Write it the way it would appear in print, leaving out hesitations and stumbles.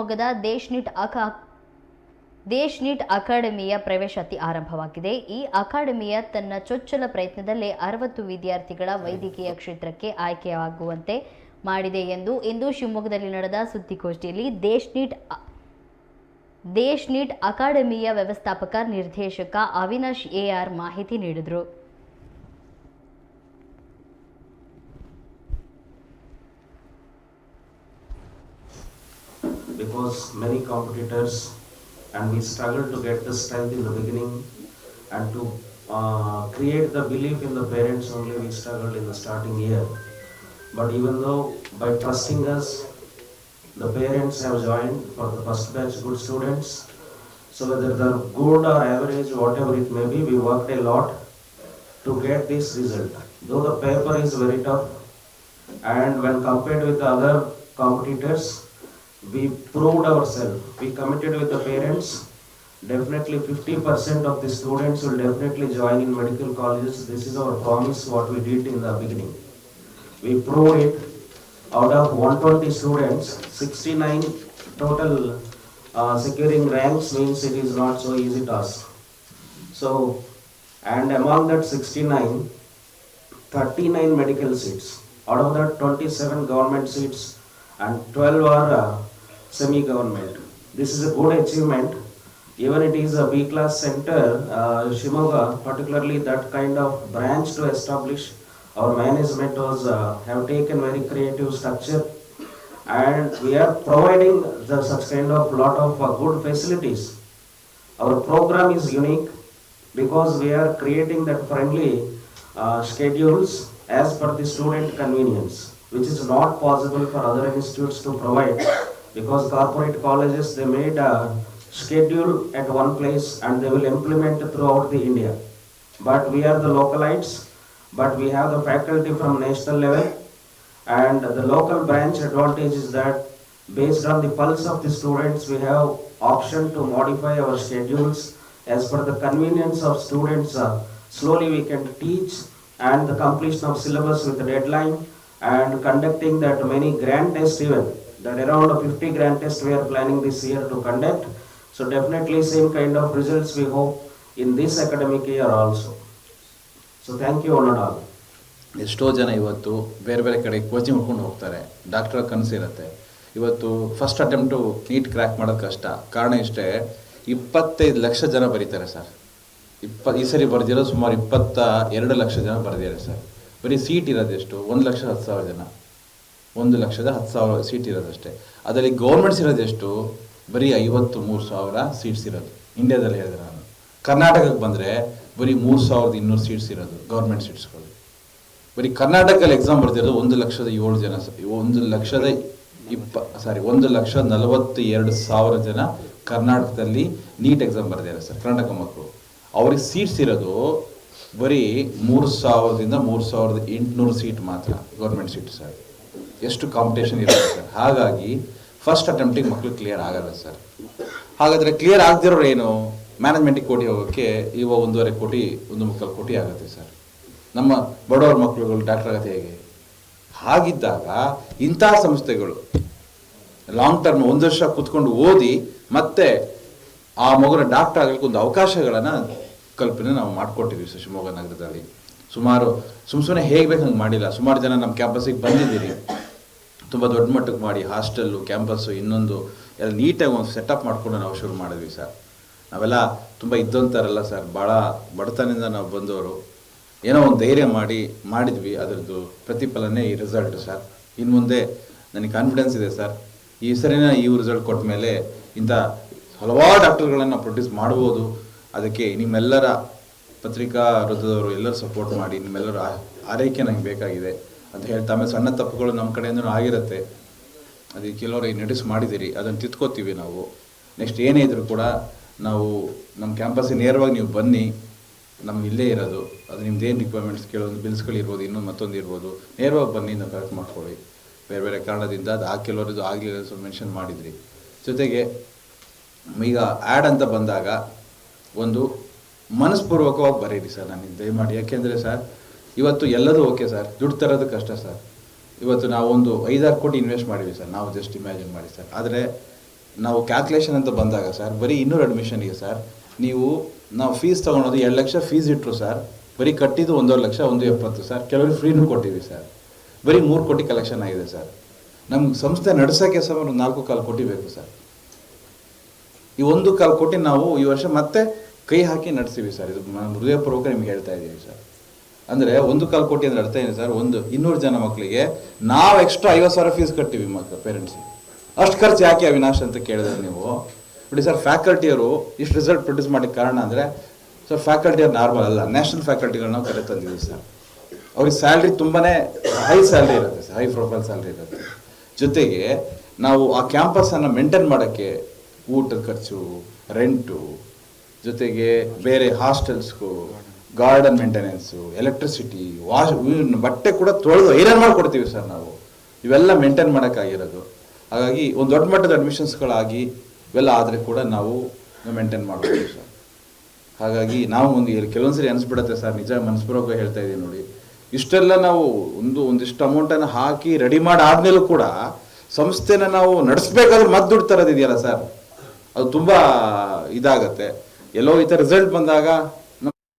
ಶಿವಮೊಗ್ಗದ ದೇಶ್ ನೀಟ್ ಅಕಾಡೆಮಿಯ ಪ್ರವೇಶಾತಿ ಆರಂಭವಾಗಿದೆ. ಈ ಅಕಾಡೆಮಿಯ ತನ್ನ ಚೊಚ್ಚಲ ಪ್ರಯತ್ನದಲ್ಲೇ 60 ವಿದ್ಯಾರ್ಥಿಗಳ ವೈದ್ಯಕೀಯ ಕ್ಷೇತ್ರಕ್ಕೆ ಆಯ್ಕೆಯಾಗುವಂತೆ ಮಾಡಿದೆ ಎಂದು ಇಂದು ಶಿವಮೊಗ್ಗದಲ್ಲಿ ನಡೆದ ಸುದ್ದಿಗೋಷ್ಠಿಯಲ್ಲಿ ದೇಶ್ ನೀಟ್ ಅಕಾಡೆಮಿಯ ವ್ಯವಸ್ಥಾಪಕ ನಿರ್ದೇಶಕ ಅವಿನಾಶ್ ಎಆರ್ ಮಾಹಿತಿ ನೀಡಿದರು. Because many competitors and we struggled to get the strength in the beginning and to create the belief in the parents only we struggled in the starting year. But even though by trusting us, the parents have joined for the first batch good students. So whether they're good or average, whatever it may be, we worked a lot to get this result. Though the paper is very tough and when compared with the other competitors, we proved ourselves. We committed with the parents. Definitely 50% of the students will definitely join in medical colleges. This is our promise, what we did in the beginning. We proved it. Out of 120 students, 69 total securing ranks means it is not so easy task. So, and among that 69, 39 medical seats. Out of that 27 government seats and 12 are semi-government. This is a good achievement. Even it is a B-class center, Shimoga, particularly that kind of branch to establish. Our management was have taken very creative structure, and we are providing such kind of lot of good facilities. Our program is unique because we are creating that friendly schedules as per the student convenience, which is not possible for other institutes to provide, because corporate colleges, they made a schedule at one place and they will implement throughout the India. But we are the localites, but we have the faculty from national level, and the local branch advantage is that based on the pulse of the students, we have option to modify our schedules as per the convenience of students. Slowly we can teach and the completion of syllabus with the deadline, and conducting that many grand tests, even that around 50 grand tests we are planning this year to conduct. So definitely same kind of results we hope in this academic year also. So thank you all and all. ಎಷ್ಟೋ ಜನ ಇವತ್ತು ಬೇರೆ ಬೇರೆ ಕಡೆ coaching ಮಾಡ್ಕೊಂಡು ಹೋಗ್ತಾರೆ, doctor ಕನಸಿರುತ್ತೆ. ಇವತ್ತು first attempt NEET crack ಮಾಡೋದು ಕಷ್ಟ. ಕಾರಣ ಇಷ್ಟೇ, 25 ಲಕ್ಷ ಜನ ಬರೀತಾರೆ ಸರ್. ಈ ಸರಿ ಬರೆದಿರೋ ಸುಮಾರು 22 ಲಕ್ಷ ಜನ ಬರೆದಿದ್ದಾರೆ ಸರ್. ಬರೀ ಸೀಟ್ ಇರೋದು ಎಷ್ಟು? 1,10,000 ಜನ, 1,10,000 ಸೀಟ್ ಇರೋದಷ್ಟೇ. ಅದರಲ್ಲಿ ಗೌರ್ಮೆಂಟ್ಸ್ ಇರೋದು ಎಷ್ಟು? ಬರೀ 53,000 ಸೀಟ್ಸ್ ಇರೋದು ಇಂಡಿಯಾದಲ್ಲಿ ಹೇಳಿದ್ರೆ. ನಾನು ಕರ್ನಾಟಕಕ್ಕೆ ಬಂದರೆ ಬರೀ 3,200 ಸೀಟ್ಸ್ ಇರೋದು ಗೌರ್ಮೆಂಟ್ ಸೀಟ್ಸ್ಗಳು. ಬರೀ ಕರ್ನಾಟಕದಲ್ಲಿ ಎಕ್ಸಾಮ್ ಬರ್ತಿರೋದು 1,07,000 ಜನ, 1,42,000 ಜನ ಕರ್ನಾಟಕದಲ್ಲಿ ನೀಟ್ ಎಕ್ಸಾಮ್ ಬರ್ದಿದ್ದಾರೆ ಸರ್, ಕರ್ನಾಟಕ ಮಕ್ಕಳು. ಅವ್ರಿಗೆ ಸೀಟ್ಸ್ ಇರೋದು ಬರೀ 3,000ದಿಂದ 3,800 ಸೀಟ್ ಮಾತ್ರ, ಗೌರ್ಮೆಂಟ್ ಸೀಟ್ ಸರ್. ಎಷ್ಟು ಕಾಂಪಿಟೇಷನ್ ಇರುತ್ತೆ ಸರ್. ಹಾಗಾಗಿ ಫಸ್ಟ್ ಅಟೆಂಪ್ಟಿಗೆ ಮಕ್ಕಳು ಕ್ಲಿಯರ್ ಆಗಲ್ಲ ಸರ್. ಹಾಗಾದರೆ ಕ್ಲಿಯರ್ ಆಗದಿರೋರು ಏನು? ಮ್ಯಾನೇಜ್ಮೆಂಟಿಗೆ ಕೋಟಿ ಹೋಗೋಕ್ಕೆ ಇವಾಗ 1.25 ಕೋಟಿ 1.25 ಕೋಟಿ ಆಗುತ್ತೆ ಸರ್. ನಮ್ಮ ಬಡವರ ಮಕ್ಕಳುಗಳು ಡಾಕ್ಟರ್ ಆಗುತ್ತೆ ಹೇಗೆ? ಹಾಗಿದ್ದಾಗ ಇಂಥ ಸಂಸ್ಥೆಗಳು ಲಾಂಗ್ ಟರ್ಮ್ 1 ವರ್ಷ ಕೂತ್ಕೊಂಡು ಓದಿ ಮತ್ತೆ ಆ ಮಗುನ ಡಾಕ್ಟರ್ ಆಗಲಿಕ್ಕೆ ಒಂದು ಅವಕಾಶಗಳನ್ನು ಕಲ್ಪನೆ ನಾವು ಮಾಡಿಕೊಟ್ಟಿದ್ದೀವಿ ಸರ್ ಶಿವಮೊಗ್ಗ ನಗರದಲ್ಲಿ. ಸುಮಾರು ಸುಮ್ಮನೆ ಹೇಗೆ ಬೇಕು ಹಂಗೆ ಮಾಡಿಲ್ಲ. ಸುಮಾರು ಜನ ನಮ್ಮ ಕ್ಯಾಂಪಸ್ಸಿಗೆ ಬಂದಿದ್ದೀರಿ, ತುಂಬ ದೊಡ್ಡ ಮಟ್ಟಕ್ಕೆ ಮಾಡಿ ಹಾಸ್ಟೆಲ್ಲು, ಕ್ಯಾಂಪಸ್ಸು, ಇನ್ನೊಂದು ಎಲ್ಲ ನೀಟಾಗಿ ಒಂದು ಸೆಟಪ್ ಮಾಡಿಕೊಂಡು ನಾವು ಶುರು ಮಾಡಿದ್ವಿ ಸರ್. ನಾವೆಲ್ಲ ತುಂಬ ಇದ್ದಂತಾರಲ್ಲ ಸರ್, ಭಾಳ ಬಡತನದಿಂದ ನಾವು ಬಂದವರು. ಏನೋ ಒಂದು ಧೈರ್ಯ ಮಾಡಿದ್ವಿ, ಅದರದ್ದು ಪ್ರತಿಫಲನೇ ಈ ರಿಸಲ್ಟ್ ಸರ್. ಇನ್ನು ಮುಂದೆ ನನಗೆ ಕಾನ್ಫಿಡೆನ್ಸ್ ಇದೆ ಸರ್, ಈ ಸರಿನ ಈ ರಿಸಲ್ಟ್ ಕೊಟ್ಟ ಮೇಲೆ ಇಂಥ ಹಲವಾರು ಡಾಕ್ಟರ್ಗಳನ್ನು ಪ್ರೊಡ್ಯೂಸ್ ಮಾಡ್ಬೋದು. ಅದಕ್ಕೆ ನಿಮ್ಮೆಲ್ಲರ ಪತ್ರಿಕಾ ವೃತ್ತದವರು ಎಲ್ಲರೂ ಸಪೋರ್ಟ್ ಮಾಡಿ, ನಿಮ್ಮೆಲ್ಲರ ಆರೈಕೆ ನನಗೆ ಬೇಕಾಗಿದೆ ಅಂತ ಹೇಳ್ತಾ, ಆಮೇಲೆ ಸಣ್ಣ ತಪ್ಪುಗಳು ನಮ್ಮ ಕಡೆಯಿಂದ ಆಗಿರುತ್ತೆ, ಅದಕ್ಕೆ ಕೆಲವರು ನಟಿಸ್ ಮಾಡಿದ್ದೀರಿ, ಅದನ್ನು ತಿದ್ಕೋತೀವಿ ನಾವು. ನೆಕ್ಸ್ಟ್ ಏನೇ ಇದ್ರೂ ಕೂಡ ನಾವು ನಮ್ಮ ಕ್ಯಾಂಪಸ್ಸಿಗೆ ನೇರವಾಗಿ ನೀವು ಬನ್ನಿ, ನಮ್ಗೆ ಇಲ್ಲೇ ಇರೋದು. ಅದು ನಿಮ್ದೇನು ರಿಕ್ವೈರ್ಮೆಂಟ್ಸ್ ಕೇಳೋದು, ಬಿಲ್ಸ್ಗಳಿರ್ಬೋದು, ಇನ್ನೊಂದು ಮತ್ತೊಂದು ಇರ್ಬೋದು, ನೇರವಾಗಿ ಬನ್ನಿ, ನಾವು ಕರೆಕ್ಟ್ ಮಾಡ್ಕೊಳ್ಳಿ. ಬೇರೆ ಬೇರೆ ಕಾರಣದಿಂದ ಅದು ಕೆಲವರದ್ದು ಆಗಲಿಲ್ಲ ಸ್ವಲ್ಪ ಮೆನ್ಷನ್ ಮಾಡಿದ್ರಿ. ಜೊತೆಗೆ ಈಗ ಆ್ಯಡ್ ಅಂತ ಬಂದಾಗ ಒಂದು ಮನಸ್ಪೂರ್ವಕವಾಗಿ ಬರೀರಿ ಸರ್, ನನಗೆ ದಯಮಾಡಿ. ಯಾಕೆಂದರೆ ಸರ್ ಇವತ್ತು ಎಲ್ಲದೂ ಓಕೆ ಸರ್, ದುಡ್ಡು ತರೋದು ಕಷ್ಟ ಸರ್. ಇವತ್ತು ನಾವು ಒಂದು 5-6 ಕೋಟಿ ಇನ್ವೆಸ್ಟ್ ಮಾಡಿವಿ ಸರ್, ನಾವು ಜಸ್ಟ್ ಇಮ್ಯಾಜಿನ್ ಮಾಡಿ ಸರ್. ಆದರೆ ನಾವು ಕ್ಯಾಲ್ಕುಲೇಷನ್ ಅಂತ ಬಂದಾಗ ಸರ್ ಬರೀ 200 ಅಡ್ಮಿಷನ್ಗೆ ಸರ್ ನಾವು ಫೀಸ್ ತೊಗೊಳೋದು 2 ಲಕ್ಷ ಫೀಸ್ ಇಟ್ಟರು ಸರ್, ಬರೀ ಕಟ್ಟಿದ್ದು 1.5 ಲಕ್ಷ 1.70 ಸರ್, ಕೆಲವರು ಫ್ರೀನೂ ಕೊಟ್ಟಿವಿ ಸರ್, ಬರೀ 3 ಕೋಟಿ ಕಲೆಕ್ಷನ್ ಆಗಿದೆ ಸರ್. ನಮ್ಗೆ ಸಂಸ್ಥೆ ನಡೆಸೋಕ್ಕೆ ಸರ್ ಒಂದು 4.25 ಕೋಟಿ ಬೇಕು ಸರ್. ಈ 1.25 ಕೋಟಿ ನಾವು ಈ ವರ್ಷ ಮತ್ತೆ ಕೈ ಹಾಕಿ ನಡೆಸ್ತೀವಿ ಸರ್. ಇದು ನಾನು ಹೃದಯಪೂರ್ವಕ ನಿಮ್ಗೆ ಹೇಳ್ತಾ ಇದ್ದೀವಿ ಸರ್. ಅಂದರೆ 1.25 ಕೋಟಿ ಅಂದ್ರೆ ಅರ್ಥ ಏನು ಸರ್, 200 ಜನ ಮಕ್ಕಳಿಗೆ ನಾವು ಎಕ್ಸ್ಟ್ರಾ 50,000 ಫೀಸ್ ಕಟ್ತೀವಿ ಪೇರೆಂಟ್ಸಿಗೆ. ಅಷ್ಟು ಖರ್ಚು ಯಾಕೆ ಅವಿನಾಶ್ ಅಂತ ಕೇಳಿದ್ರೆ ನೀವು ನೋಡಿ ಸರ್, ಫ್ಯಾಕಲ್ಟಿಯವರು ಇಷ್ಟು ರಿಸಲ್ಟ್ ಪ್ರೊಡ್ಯೂಸ್ ಮಾಡೋಕ್ಕೆ ಕಾರಣ ಅಂದರೆ ಸರ್ ಫ್ಯಾಕಲ್ಟಿಯವ್ರು ನಾರ್ಮಲ್ ಅಲ್ಲ, ನ್ಯಾಷನಲ್ ಫ್ಯಾಕಲ್ಟಿಗಳನ್ನ ನಾವು ಕರೆ ತಂದಿದ್ದೀವಿ ಸರ್. ಅವ್ರಿಗೆ ಸ್ಯಾಲ್ರಿ ತುಂಬಾ ಹೈ ಸ್ಯಾಲ್ರಿ ಇರುತ್ತೆ ಸರ್, ಹೈ ಪ್ರೊಫೈಲ್ ಸ್ಯಾಲ್ರಿ ಇರುತ್ತೆ. ಜೊತೆಗೆ ನಾವು ಆ ಕ್ಯಾಂಪಸನ್ನು ಮೇಂಟೈನ್ ಮಾಡೋಕ್ಕೆ ಊಟದ ಖರ್ಚು, ರೆಂಟು, ಜೊತೆಗೆ ಬೇರೆ ಹಾಸ್ಟೆಲ್ಸ್ಗೂ, ಗಾರ್ಡನ್ ಮೇಂಟೆನೆನ್ಸು, ಎಲೆಕ್ಟ್ರಿಸಿಟಿ, ಬಟ್ಟೆ ಕೂಡ ತೊಳೆದು ಐರನ್ ಮಾಡಿಕೊಡ್ತೀವಿ ಸರ್ ನಾವು. ಇವೆಲ್ಲ ಮೇಂಟೈನ್ ಮಾಡೋಕ್ಕಾಗಿರೋದು. ಹಾಗಾಗಿ ಒಂದು ದೊಡ್ಡ ಮಟ್ಟದ ಅಡ್ಮಿಷನ್ಸ್ಗಳಾಗಿ ಇವೆಲ್ಲ ಆದರೆ ಕೂಡ ನಾವು ಮೇಂಟೈನ್ ಮಾಡ್ಬೋದು ಸರ್. ಹಾಗಾಗಿ ನಾವು ಕೆಲವೊಂದ್ಸರಿ ಅನಿಸ್ಬಿಡುತ್ತೆ ಸರ್, ನಿಜ ಮನಸ್ಪೂರ್ವಕ ಹೇಳ್ತಾ ಇದ್ದೀವಿ ನೋಡಿ, ಇಷ್ಟೆಲ್ಲ ನಾವು ಒಂದಿಷ್ಟು ಅಮೌಂಟನ್ನು ಹಾಕಿ ರೆಡಿ ಮಾಡಿ ಆದ್ಮೇಲೂ ಕೂಡ ಸಂಸ್ಥೆನ ನಾವು ನಡೆಸ್ಬೇಕಾದ್ರೆ ಮತ್ತೆ ದುಡ್ಡು ತರೋದಿದೆಯಲ್ಲ ಸರ್, ಅದು ತುಂಬ ಇದಾಗತ್ತೆ. ಎಲ್ಲೋ ಈ ಥರ ರಿಸಲ್ಟ್ ಬಂದಾಗ